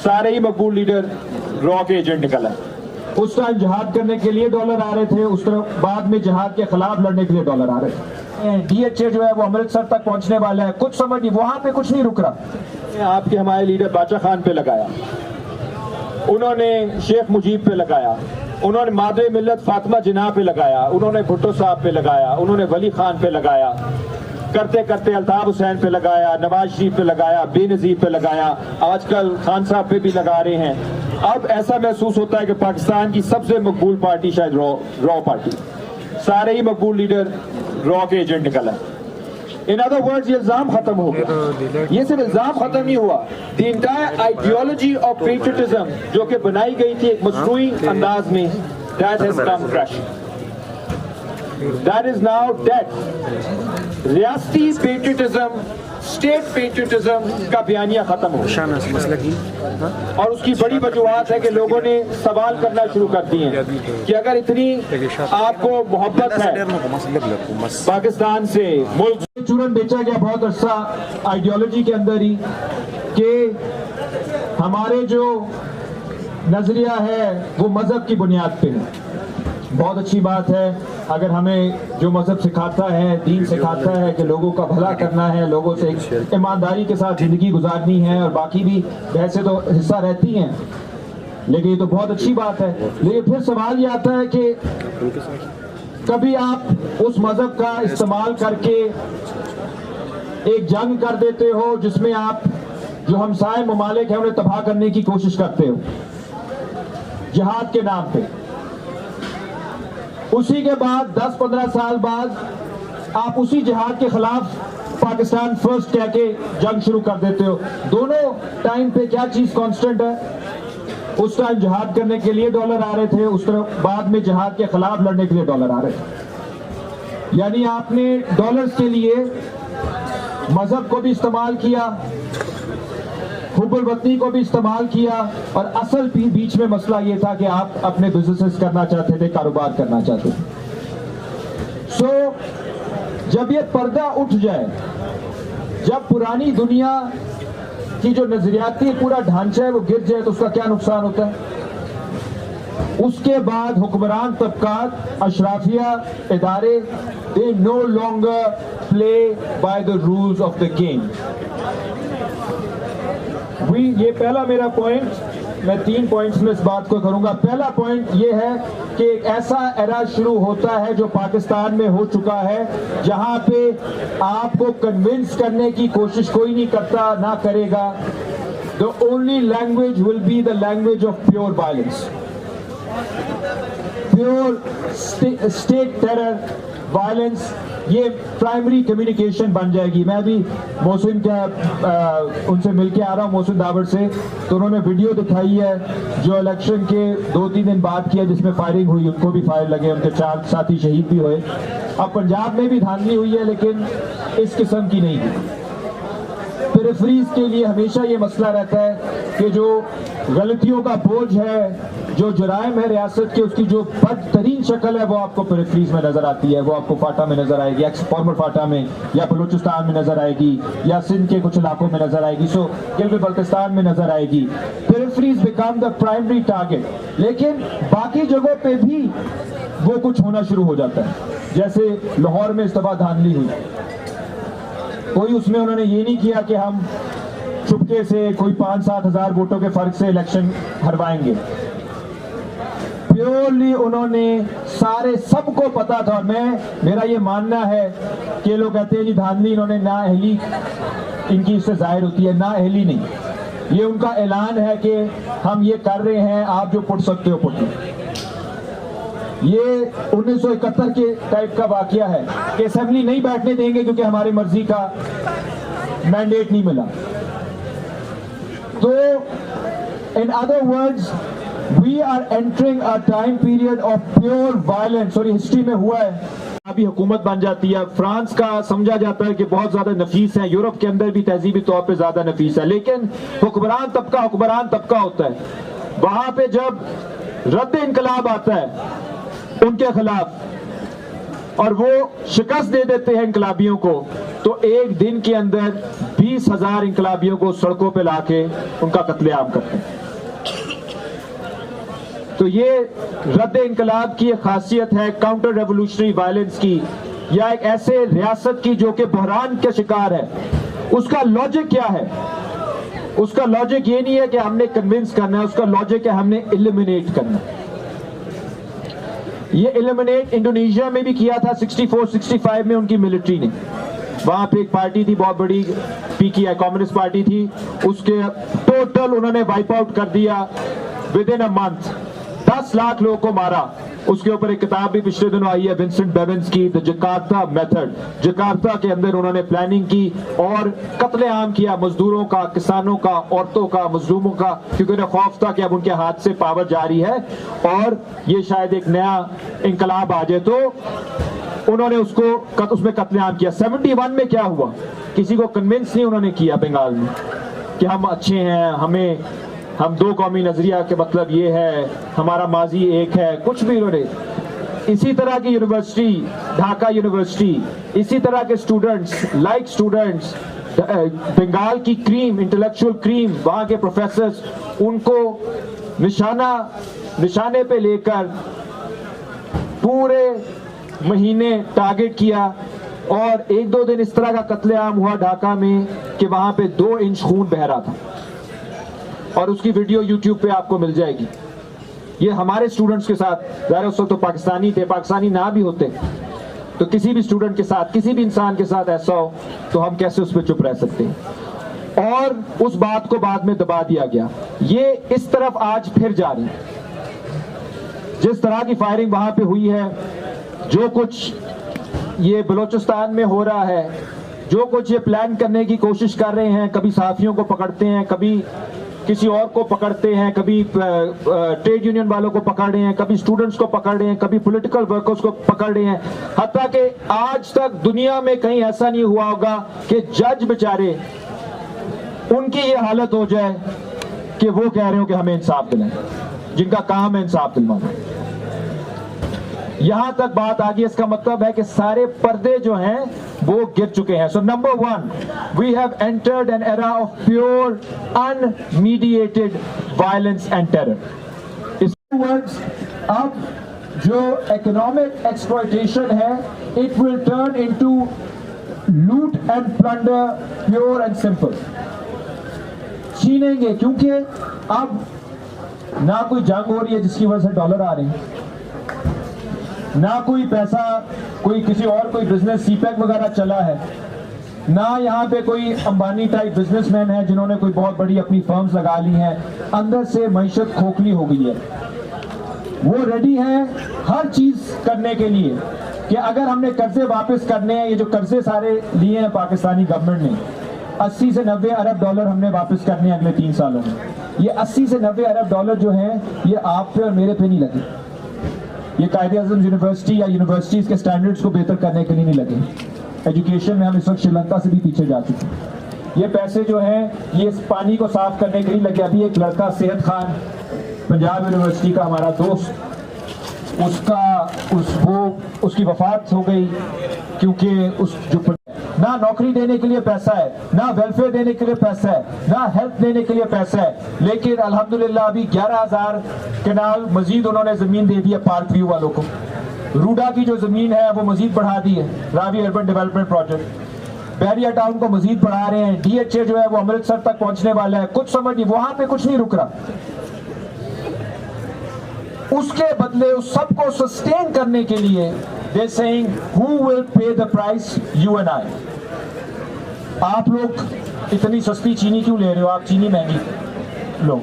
सारे ही मकबूल leader raw के agent निकल आए। उस टाइम जिहाद करने के लिए डॉलर आ रहे थे, उस तरह बाद में जिहाद के खिलाफ लड़ने के लिए डॉलर आ रहे थे। डीएचए जो है वो अमृतसर तक पहुंचने वाला है, कुछ समझ नहीं, वहां पे कुछ नहीं रुक रहा। आपके हमारे लीडर बादशाह खान पे लगाया, उन्होंने शेख मुजीब पे लगाया, उन्होंने मादरे मिल्लत फातिमा जिन्ना पे लगाया, उन्होंने भुट्टो साहब पे लगाया, उन्होंने वली खान पे लगाया, करते करते अल्ताफ हुसैन पे लगाया, नवाज शरीफ पे लगाया, बेनजीर पे लगाया, आजकल खान साहब पे भी लगा रहे हैं। अब ऐसा महसूस होता है कि पाकिस्तान की सबसे मकबूल पार्टी शायद रॉ पार्टी, सारे ही मकबूल लीडर रॉ के एजेंट निकल आए। इन अदर वर्ड्स, ये इल्जाम खत्म हो गया। ये सिर्फ इल्जाम खत्म नहीं हुआ, the entire ideology of patriotism जो कि बनाई गई थी एक मसनूई अंदाज में, that has come crashing, that is now dead. रियासती पेट्रियटिज्म, स्टेट पेट्रियटिज्म का बयानिया खत्म हो गया और उसकी बड़ी वजूहत है कि लोगों ने सवाल करना शुरू कर दिए हैं कि अगर इतनी आपको मोहब्बत है पाकिस्तान से, मुल्क चूरन बेचा गया बहुत अच्छा आइडियोलॉजी के अंदर ही कि हमारे जो नजरिया है वो मजहब की बुनियाद पे है। बहुत अच्छी बात है, अगर हमें जो मजहब सिखाता है, दीन सिखाता है कि लोगों का भला करना है, लोगों से ईमानदारी के साथ जिंदगी गुजारनी है और बाकी भी वैसे तो हिस्सा रहती हैं, लेकिन ये तो बहुत अच्छी बात है। लेकिन फिर सवाल ये आता है कि कभी आप उस मजहब का इस्तेमाल करके एक जंग कर देते हो जिसमें आप जो हमसाए ममालिक हैं उन्हें तबाह करने की कोशिश करते हो जिहाद के नाम पे। उसी के बाद 10-15 साल बाद आप उसी जिहाद के खिलाफ पाकिस्तान फर्स्ट कह के जंग शुरू कर देते हो। दोनों टाइम पे क्या चीज कांस्टेंट है? उस टाइम जिहाद करने के लिए डॉलर आ रहे थे, उस तरह बाद में जिहाद के खिलाफ लड़ने के लिए डॉलर आ रहे थे। यानी आपने डॉलर्स के लिए मजहब को भी इस्तेमाल किया, हुब्बुल वतनी को भी इस्तेमाल किया, और असल बीच में मसला ये था कि आप अपने बिजनेसेस करना चाहते थे, कारोबार करना चाहते थे। जब ये पर्दा उठ जाए, जब पुरानी दुनिया की जो नजरियाती पूरा ढांचा है वो गिर जाए तो उसका क्या नुकसान होता है? उसके बाद हुक्मरान तबकात, अशराफिया इदारे, they know longer play by the rules of the game. ये पहला मेरा पॉइंट, मैं 3 पॉइंट्स में इस बात को करूंगा। पहला पॉइंट ये है कि एक ऐसा एरा शुरू होता है जो पाकिस्तान में हो चुका है, जहां पे आपको कन्विंस करने की कोशिश कोई नहीं करता, ना करेगा। The only language will be the language of pure violence, pure state terror, violence, ये प्राइमरी कम्युनिकेशन बन जाएगी। मैं भी मोहसिन उनसे मिलके आ रहा हूँ, मोहसिन दावड़ से, तो उन्होंने वीडियो दिखाई है जो इलेक्शन के 2-3 दिन बाद किया जिसमें फायरिंग हुई, उनको भी फायर लगे, उनके 4 साथी शहीद भी हुए। अब पंजाब में भी धांधली हुई है लेकिन इस किस्म की नहीं हुई। पेरिफेरीज के लिए हमेशा ये मसला रहता है कि जो गलतियों का बोझ है, जो जुराइम है रियासत के, उसकी जो बदतरीन शक्ल है वो आपको पेरिफेरीज में नजर आती है। वो आपको फाटा में नजर आएगी, एक्स फॉर्मर फाटा में, या बलूचिस्तान में नजर आएगी, या सिंध के कुछ इलाकों में नजर आएगी, सो गिलगित बल्तिस्तान में नजर आएगी। Peripheries become the primary target. लेकिन बाकी जगहों पे भी वो कुछ होना शुरू हो जाता है, जैसे लाहौर में इस दफा धांधली हुई, कोई उसमें उन्होंने ये नहीं किया कि हम चुपके से कोई 5-7 हजार वोटों के फर्क से इलेक्शन हरवाएंगे। प्योरली उन्होंने सारे, सबको पता था। और मेरा ये मानना है कि लोग कहते हैं जी धांधली, इन्होंने ना अहली इनकी इससे जाहिर होती है, ना अहली नहीं, ये उनका ऐलान है कि हम ये कर रहे हैं, आप जो पुट सकते हो पुट। ये 1971 के टाइप का वाकया है कि असेंबली नहीं बैठने देंगे क्योंकि हमारी मर्जी का मैंडेट नहीं मिला। तो in other words, we are entering a time period of pure violence, और हिस्ट्री में हुआ है। अभी हुकूमत बन जाती है। फ्रांस का समझा जाता है कि बहुत ज्यादा नफीस है, यूरोप के अंदर भी तहजीबी तौर पे ज्यादा नफीस है, लेकिन हुक्मरान तबका होता है। वहां पे जब रद्द इनकलाब आता है उनके खिलाफ और वो शिकस्त दे देते हैं इनकलाबियों को, तो एक दिन के अंदर 20,000 इंकलाबियों को सड़कों पे लाके उनका कत्लेआम करते हैं। तो ये रद्द इंकलाब की एक खासियत है काउंटर रेवोल्यूशनरी वायलेंस की, या एक ऐसे रियासत की जो कि बहरान का शिकार है। उसका लॉजिक क्या है? उसका लॉजिक ये नहीं है कि हमने कन्विंस करना है, उसका लॉजिक है हमने एलिमिनेट करना। ये एलिमिनेट इंडोनेशिया में भी किया था 64-65 में उनकी मिलिट्री ने। वहां पे एक पार्टी थी बहुत बड़ी, पीकेआई कम्युनिस्ट पार्टी थी, उसके टोटल उन्होंने वाइप आउट कर दिया with in a month. 10 lakh लोगों को मारा। उसके ऊपर एक किताब भी पिछले दिनों आई है विंसेंट बेवेंस की, द जकार्ता मेथड। जकार्ता के अंदर उन्होंने प्लानिंग की और कत्लेआम किया मजदूरों का, किसानों का, औरतों का, मजलूमों का, क्योंकि उन्हें खौफ था कि अब उनके हाथ से पावर जा रही है और ये शायद एक नया इंकलाब आ जाए, तो उन्होंने उसमें कत्लेआम किया। 71 में क्या हुआ? किसी को कन्विंस नहीं उन्होंने किया बंगाल में कि हम अच्छे हैं, हम दो कौमी नजरिया के मतलब ये है, हमारा माजी एक है, कुछ भी उन्होंने। इसी तरह की यूनिवर्सिटी, ढाका यूनिवर्सिटी, इसी तरह के स्टूडेंट्स बंगाल की क्रीम, इंटेलेक्चुअल क्रीम, वहां के प्रोफेसर्स, उनको निशाने पे लेकर पूरे महीने टारगेट किया और 1-2 दिन इस तरह का कत्लेआम हुआ ढाका में कि वहां पे 2 इंच खून बह रहा था और उसकी वीडियो YouTube पे आपको मिल जाएगी। ये हमारे स्टूडेंट्स के साथ, ज़ाहिर उस वक्त तो पाकिस्तानी थे, पाकिस्तानी ना भी होते तो किसी भी स्टूडेंट के साथ, किसी भी इंसान के साथ ऐसा हो तो हम कैसे उस पर चुप रह सकते हैं। और उस बात को बाद में दबा दिया गया। ये इस तरफ आज फिर जा रही है। जिस तरह की फायरिंग वहां पे हुई है, जो कुछ ये बलोचिस्तान में हो रहा है, जो कुछ ये प्लान करने की कोशिश कर रहे हैं, कभी सहाफियों को पकड़ते हैं, कभी किसी और को पकड़ते हैं, कभी ट्रेड यूनियन वालों को पकड़ रहे हैं, कभी स्टूडेंट्स को पकड़ रहे हैं, कभी पॉलिटिकल वर्कर्स को पकड़ रहे हैं। हत्ता कि आज तक दुनिया में कहीं ऐसा नहीं हुआ होगा कि जज बेचारे उनकी ये हालत हो जाए कि वो कह रहे हो कि हमें इंसाफ दिलाएं, जिनका काम है इंसाफ दिलवाना। यहां तक बात आ गई। इसका मतलब है कि सारे पर्दे जो हैं वो गिर चुके हैं। So number 1, we have entered an era of pure unmediated violence and terror. इस वर्ड्स, अब जो इकोनॉमिक एक्सप्लॉयटेशन है, it will turn into loot and plunder, pure and simple. छीनेंगे, क्योंकि अब ना कोई जंग हो रही है जिसकी वजह से डॉलर आ रहे हैं, ना कोई पैसा, कोई किसी और कोई बिजनेस सीपैक वगैरह चला है, ना यहाँ पे कोई अंबानी टाइप बिजनेसमैन है जिन्होंने कोई बहुत बड़ी अपनी फर्म्स लगा ली हैं। अंदर से मईशत खोखली हो गई है। वो रेडी है हर चीज करने के लिए कि अगर हमने कर्जे वापस करने हैं, ये जो कर्जे सारे लिए हैं पाकिस्तानी गवर्नमेंट ने, 80 से 90 अरब डॉलर हमने वापस करने हैं अगले 3 सालों में। ये 80 से 90 अरब डॉलर जो हैं, ये आप पे और मेरे पे नहीं लगे। ये कायदे-ए-आज़म यूनिवर्सिटी या यूनिवर्सिटीज के स्टैंडर्ड्स को बेहतर करने के लिए नहीं लगे। एजुकेशन में हम इस वक्त श्रीलंका से भी पीछे जा चुके हैं। ये पैसे जो हैं, ये इस पानी को साफ करने के लिए लगे। अभी एक लड़का सेहत खान, पंजाब यूनिवर्सिटी का हमारा दोस्त, उसकी वफात हो गई क्योंकि ना नौकरी देने के लिए पैसा है, ना वेलफेयर देने के लिए पैसा है, ना हेल्थ देने के लिए पैसा है। लेकिन अल्हम्दुलिल्लाह अभी 11,000 कनाल मजीद उन्होंने जमीन दे दी है पार्क व्यू वालों को। रूडा की जो जमीन है वो मजीद बढ़ा दी है, Ravi urban development project. Bairia town को मजीद बढ़ा रहे हैं। DHA जो है वो अमृतसर तक पहुंचने वाला है। कुछ समझ नहीं, वहां पे कुछ नहीं रुक रहा। उसके बदले उस सबको सस्टेन करने के लिए they're saying who will pay the price, you and I। आप लोग इतनी सस्ती चीनी क्यों ले रहे हो? आप चीनी महंगी लो।